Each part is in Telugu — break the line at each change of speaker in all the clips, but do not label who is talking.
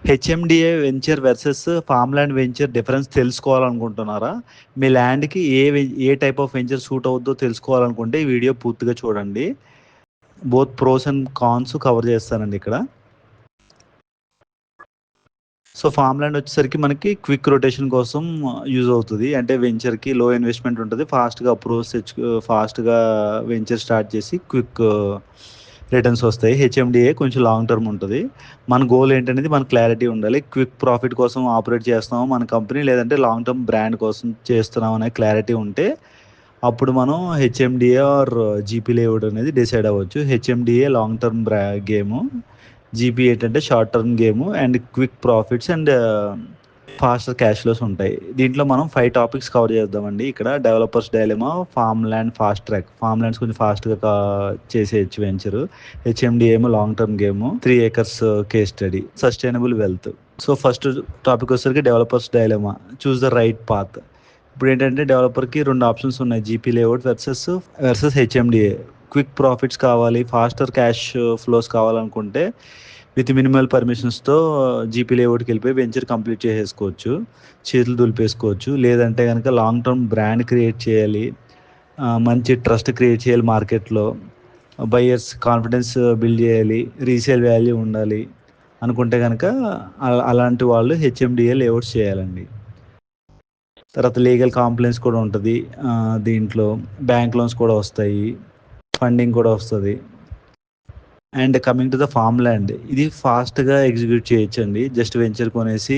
HMDA venture versus farm land venture difference తెలుసుకోవాలనుకుంటున్నారా? మీ ల్యాండ్కి ఏ టైప్ ఆఫ్ వెంచర్ సూట్ అవుద్దో తెలుసుకోవాలనుకుంటే ఈ వీడియో పూర్తిగా చూడండి. Both pros and cons cover చేస్తానండి ఇక్కడ. సో ఫామ్ ల్యాండ్ వచ్చేసరికి మనకి క్విక్ రొటేషన్ కోసం యూజ్ అవుతుంది. అంటే వెంచర్కి లో ఇన్వెస్ట్మెంట్ ఉంటుంది, ఫాస్ట్గా అప్రూవల్స్ ఫాస్ట్గా వెంచర్ స్టార్ట్ చేసి క్విక్ రిటర్న్స్ వస్తాయి. హెచ్ఎండిఏ కొంచెం లాంగ్ టర్మ్ ఉంటుంది. మన గోల్ ఏంటనేది మనకు క్లారిటీ ఉండాలి. క్విక్ ప్రాఫిట్ కోసం ఆపరేట్ చేస్తున్నాము మన కంపెనీ, లేదంటే లాంగ్ టర్మ్ బ్రాండ్ కోసం చేస్తున్నాం అనే క్లారిటీ ఉంటే అప్పుడు మనం హెచ్ఎండిఏ ఆర్ జీపీ లేఅవుట్ అనేది డిసైడ్ అవ్వచ్చు. HMDA long term game, GP ఏంటంటే short term game and quick profits and faster cash flows ఉంటాయి. దీంట్లో మనం 5 టాపిక్స్ కవర్ చేద్దామండి. ఇక్కడ developers dilemma, farm land fast track. Farm lands కొంచెం ఫాస్ట్గా చేసేయచ్చు వెంచరు. హెచ్ఎండి ఏమో long term game, 3 acres case study, sustainable wealth. So first topic వచ్చేసరికి developers dilemma, choose the right path. ఇప్పుడు ఏంటంటే డెవలపర్కి 2 ఆప్షన్స్ ఉన్నాయి, GP layout versus HMDA. Quick profits కావాలి, ఫాస్టర్ క్యాష్ ఫ్లోస్ కావాలనుకుంటే విత్ మినిమల్ పర్మిషన్స్తో జీపీ లేఅవుట్కి వెళ్ళిపోయి వెంచర్ కంప్లీట్ చేసేసుకోవచ్చు, చేతులు దులిపేసుకోవచ్చు. లేదంటే కనుక లాంగ్ టర్మ్ బ్రాండ్ క్రియేట్ చేయాలి, మంచి ట్రస్ట్ క్రియేట్ చేయాలి మార్కెట్లో, బయర్స్ కాన్ఫిడెన్స్ బిల్డ్ చేయాలి, రీసేల్ వాల్యూ ఉండాలి అనుకుంటే కనుక అలాంటి వాళ్ళు హెచ్ఎండిఏ లేఅవుట్స్ చేయాలండి. తర్వాత లీగల్ కాంప్లైన్స్ కూడా ఉంటుంది దీంట్లో, బ్యాంక్ లోన్స్ కూడా వస్తాయి, ఫండింగ్ కూడా వస్తుంది. And coming to the farm land, ఇది ఫాస్ట్గా ఎగ్జిక్యూట్ చేయొచ్చు అండి. జస్ట్ వెంచర్ కొనేసి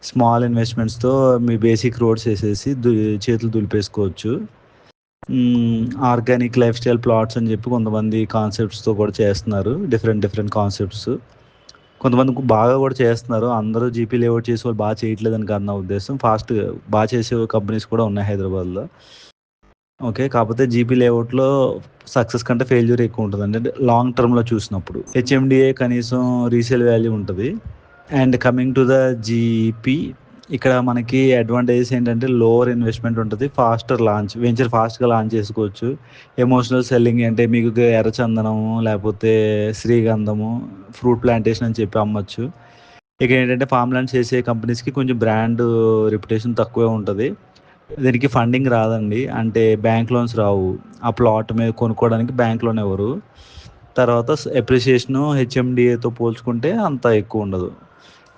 స్మాల్ ఇన్వెస్ట్మెంట్స్తో మీ బేసిక్ రోడ్స్ వేసేసి చేతులు దులిపేసుకోవచ్చు. ఆర్గానిక్ లైఫ్ స్టైల్ ప్లాట్స్ అని చెప్పి కొంతమంది కాన్సెప్ట్స్తో కూడా చేస్తున్నారు, డిఫరెంట్ కాన్సెప్ట్స్. కొంతమంది బాగా కూడా చేస్తున్నారు. అందరూ జీపీ లేఅవుట్ చేసే వాళ్ళు బాగా చేయట్లేదని కాదు నా ఉద్దేశం, ఫాస్ట్గా బాగా చేసే కంపెనీస్ కూడా ఉన్నాయి హైదరాబాద్లో. ఓకే, కాకపోతే జీపీ లేఅవుట్లో సక్సెస్ కంటే ఫెయిల్యూర్ ఎక్కువ ఉంటుంది, అంటే లాంగ్ టర్మ్లో చూసినప్పుడు. హెచ్ఎండిఏ కనీసం రీసేల్ వాల్యూ ఉంటుంది. And coming to the GP, ఇక్కడ మనకి అడ్వాంటేజెస్ ఏంటంటే లోవర్ ఇన్వెస్ట్మెంట్ ఉంటుంది, ఫాస్టర్ లాంచ్, వెంచర్ ఫాస్ట్గా లాంచ్ చేసుకోవచ్చు. ఎమోషనల్ సెల్లింగ్ అంటే మీకు ఎర్రచందనము లేకపోతే శ్రీగంధము ఫ్రూట్ ప్లాంటేషన్ అని చెప్పి అమ్మచ్చు. ఇక ఏంటంటే ఫామ్ ల్యాండ్ చేసే కంపెనీస్కి కొంచెం బ్రాండ్ రెప్యుటేషన్ తక్కువే ఉంటుంది. దీనికి ఫండింగ్ రాదండి, అంటే బ్యాంక్ లోన్స్ రావు, ఆ ప్లాట్ మీద కొనుక్కోవడానికి బ్యాంక్ లోన్ ఎవరు. తర్వాత అప్రిసియేషను హెచ్ఎండిఏతో పోల్చుకుంటే అంత ఎక్కువ ఉండదు.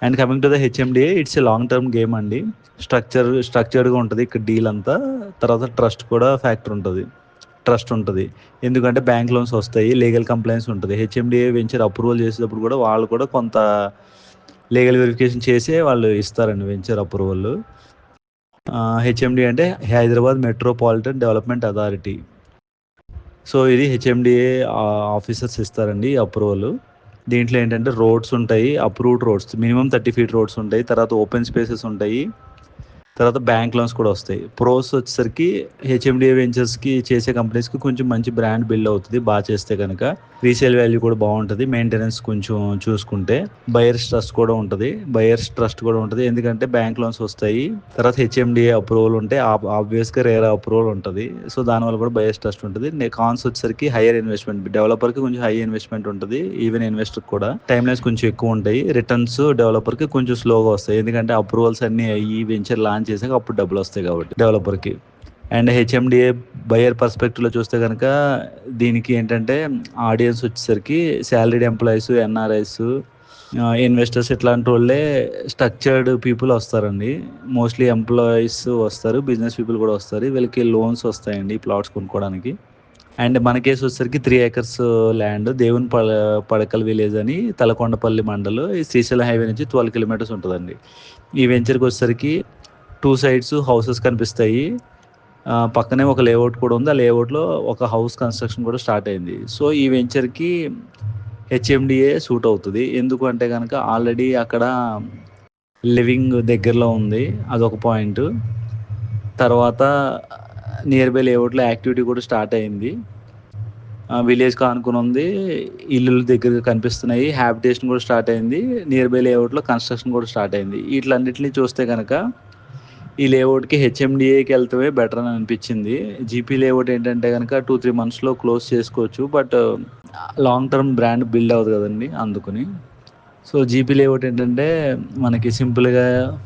And coming to the HMDA, it's a long term game అండి. స్ట్రక్చర్డ్గా ఉంటుంది ఇక్కడ డీల్ అంతా. తర్వాత ట్రస్ట్ ఉంటుంది, ఎందుకంటే బ్యాంక్ లోన్స్ వస్తాయి, లీగల్ కంప్లైంట్స్ ఉంటుంది. హెచ్ఎండిఏ వెంచర్ అప్రూవల్ చేసేటప్పుడు కూడా వాళ్ళు కూడా కొంత లీగల్ వెరిఫికేషన్ చేసే వాళ్ళు ఇస్తారండి వెంచర్ అప్రూవల్. హెచ్ఎండి అంటే Hyderabad metropolitan development authority. So ఇది హెచ్ఎండిఏ ఆఫీసర్స్ ఇస్తారండి అప్రూవల్. దీంట్లో ఏంటంటే రోడ్స్ ఉంటాయి, approved roads, minimum 30 feet roads ఉంటాయి. తర్వాత ఓపెన్ స్పేసెస్ ఉంటాయి, తర్వాత బ్యాంక్ లోన్స్ కూడా వస్తాయి. ప్రోస్ వచ్చేసరికి హెచ్ఎండిఏ వెంచర్స్కి చేసే కంపెనీస్కి కొంచెం మంచి బ్రాండ్ బిల్డ్ అవుతుంది బాగా చేస్తే కనుక. రీసేల్ వాల్యూ కూడా బాగుంటుంది, మెయింటెనెన్స్ కొంచెం చూసుకుంటే. బయర్స్ ట్రస్ట్ కూడా ఉంటుంది, ఎందుకంటే బ్యాంక్ లోన్స్ వస్తాయి. తర్వాత హెచ్ఎండిఏ అప్రూవల్ ఉంటే ఆబ్వియస్గా రేరా అప్రూవల్ ఉంటుంది, సో దానివల్ల కూడా బయర్స్ ట్రస్ట్ ఉంటుంది. కాన్స్ వచ్చేసరికి హైయర్ ఇన్వెస్ట్మెంట్, డెవలపర్కి కొంచెం హై ఇన్వెస్ట్మెంట్ ఉంటుంది, ఈవెన్ ఇన్వెస్టర్ కూడా టైం లైన్స్ కొంచెం ఎక్కువ ఉంటాయి. రిటర్న్స్ డెవలపర్కి కొంచెం స్లోగా వస్తాయి, ఎందుకంటే అప్రూవల్స్ అన్ని అయ్యి వెంచర్ లాంచ్ చేసాక అప్పుడు డబ్బులు వస్తాయి కాబట్టి డెవలపర్కి. అండ్ హెచ్ఎండిఏ బయర్ పర్స్పెక్టివ్లో చూస్తే కనుక దీనికి ఏంటంటే ఆడియన్స్ వచ్చేసరికి శాలరీడ్ ఎంప్లాయీస్, ఎన్ఆర్ఐస్, ఇన్వెస్టర్స్ ఇట్లాంటి వాళ్ళే స్ట్రక్చర్డ్ పీపుల్ వస్తారండి. మోస్ట్లీ ఎంప్లాయీస్ వస్తారు, బిజినెస్ పీపుల్ కూడా వస్తారు. వీళ్ళకి లోన్స్ వస్తాయండి ప్లాట్స్ కొనుక్కోవడానికి. అండ్ మన కేసు వచ్చేసరికి 3 acres ల్యాండ్, దేవుని పడకల్ విలేజ్ అని, తలకొండపల్లి మండలం, ఈ శ్రీశైలం హైవే నుంచి 12 kilometers ఉంటుందండి. ఈ వెంచర్కి వచ్చేసరికి 2 sides హౌసెస్ కనిపిస్తాయి, పక్కనే ఒక లేఅవుట్ కూడా ఉంది, ఆ లేఅవుట్లో ఒక హౌస్ కన్స్ట్రక్షన్ కూడా స్టార్ట్ అయింది. సో ఈ వెంచర్కి హెచ్ఎండిఏ సూట్ అవుతుంది, ఎందుకు అంటే కనుక ఆల్రెడీ అక్కడ లివింగ్ దగ్గరలో ఉంది, అదొక పాయింట్. తర్వాత నియర్ బై లేఅవుట్లో యాక్టివిటీ కూడా స్టార్ట్ అయింది, విలేజ్కి ఆనుకుని ఉంది, ఇల్లుల దగ్గర కనిపిస్తున్నాయి, హ్యాబిటేషన్ కూడా స్టార్ట్ అయింది, నియర్ బై లేఅవుట్లో కన్స్ట్రక్షన్ కూడా స్టార్ట్ అయింది. వీటిలన్నింటినీ చూస్తే కనుక ఈ లేఅవుట్కి హెచ్ఎండిఏకి వెళ్తే బెటర్ అని అనిపించింది. జీపీ లేఅవుట్ ఏంటంటే కనుక 2-3 monthsలో క్లోజ్ చేసుకోవచ్చు, but long term brand build అవుతుంది కదండి, అందుకని. సో జీపీ లేఅవుట్ ఏంటంటే మనకి సింపుల్గా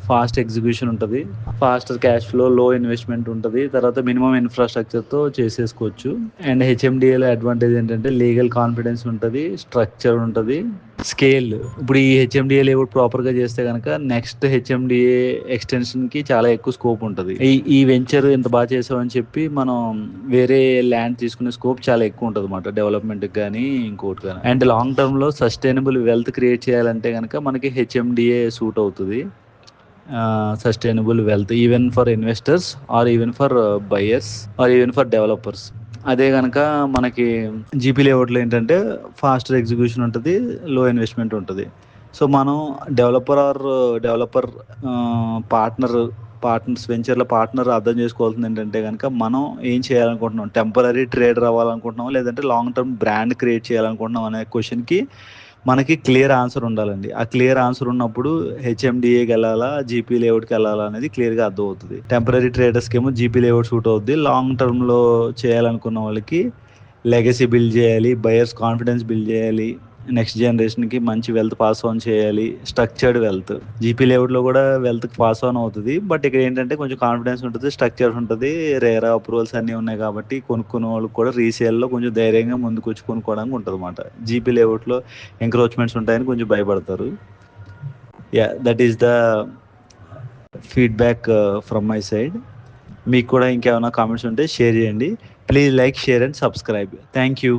ఫాస్ట్ ఎగ్జిక్యూషన్ ఉంటుంది, ఫాస్టర్ క్యాష్ ఫ్లో, లో ఇన్వెస్ట్మెంట్ ఉంటుంది, తర్వాత మినిమం ఇన్ఫ్రాస్ట్రక్చర్తో చేసేసుకోవచ్చు. అండ్ హెచ్ఎండిఏలో అడ్వాంటేజ్ ఏంటంటే లీగల్ కాన్ఫిడెన్స్ ఉంటుంది, స్ట్రక్చర్ ఉంటుంది, స్కేల్. ఇప్పుడు ఈ హెచ్ఎండిఏ లేఅవుట్ ప్రాపర్గా చేస్తే కనుక నెక్స్ట్ హెచ్ఎండిఏ ఎక్స్టెన్షన్కి చాలా ఎక్కువ స్కోప్ ఉంటుంది. ఈ వెంచర్ ఇంత బాగా చేసామని చెప్పి మనం వేరే ల్యాండ్ తీసుకునే స్కోప్ చాలా ఎక్కువ ఉంటుంది అన్నమాట, డెవలప్మెంట్కి కానీ ఇంకోటి కానీ. అండ్ లాంగ్ టర్మ్లో సస్టైనబుల్ వెల్త్ క్రియేట్ చేయాలంటే కనుక మనకి హెచ్ఎండిఏ సూట్ అవుతుంది. Sustainable wealth even for investors or even for buyers or even for developers. అదే కనుక మనకి జీపీ లేఅవుట్లో ఏంటంటే ఫాస్టర్ ఎగ్జిక్యూషన్ ఉంటుంది, లో ఇన్వెస్ట్మెంట్ ఉంటుంది. సో మనం డెవలపర్ పార్ట్నర్స్ వెంచర్ల పార్ట్నర్ అర్థం చేసుకోవాల్సింది ఏంటంటే కనుక మనం ఏం చేయాలనుకుంటున్నాం, టెంపరీ ట్రేడర్ అవ్వాలనుకుంటున్నాం లేదంటే లాంగ్ టర్మ్ బ్రాండ్ క్రియేట్ చేయాలనుకుంటున్నాం అనే క్వశ్చన్కి మనకి క్లియర్ ఆన్సర్ ఉండాలండి. ఆ క్లియర్ ఆన్సర్ ఉన్నప్పుడు హెచ్ఎండిఏకి వెళ్ళాలా, జీపీ లేఅవుట్కి వెళ్ళాలా అనేది క్లియర్గా అర్థం అవుతుంది. టెంపరీ ట్రేడర్స్కి ఏమో జీపీ లేఅవుట్ సూట్ అవుద్ది, లాంగ్ టర్మ్లో చేయాలనుకున్న వాళ్ళకి లెగసీ బిల్డ్ చేయాలి, బయర్స్ కాన్ఫిడెన్స్ బిల్డ్ చేయాలి, నెక్స్ట్ జనరేషన్కి మంచి వెల్త్ పాస్ ఆన్ చేయాలి, స్ట్రక్చర్డ్ వెల్త్. జీపీ లేఅవుట్లో కూడా వెల్త్ పాస్ ఆన్ అవుతుంది, బట్ ఇక్కడ ఏంటంటే కొంచెం కాన్ఫిడెన్స్ ఉంటుంది, స్ట్రక్చర్ ఉంటుంది, రేరా అప్రూవల్స్ అన్నీ ఉన్నాయి కాబట్టి కొనుక్కునే వాళ్ళకి కూడా రీసేల్లో కొంచెం ధైర్యంగా ముందుకు వచ్చి కొనుక్కోవడానికి ఉంటుంది అన్నమాట. జీపీ లేఅవుట్లో ఎంక్రోచ్మెంట్స్ ఉంటాయని కొంచెం భయపడతారు. That is the feedback from my side. మీకు కూడా ఇంకేమైనా కామెంట్స్ ఉంటే షేర్ చేయండి. Please like, share and subscribe. Thank you.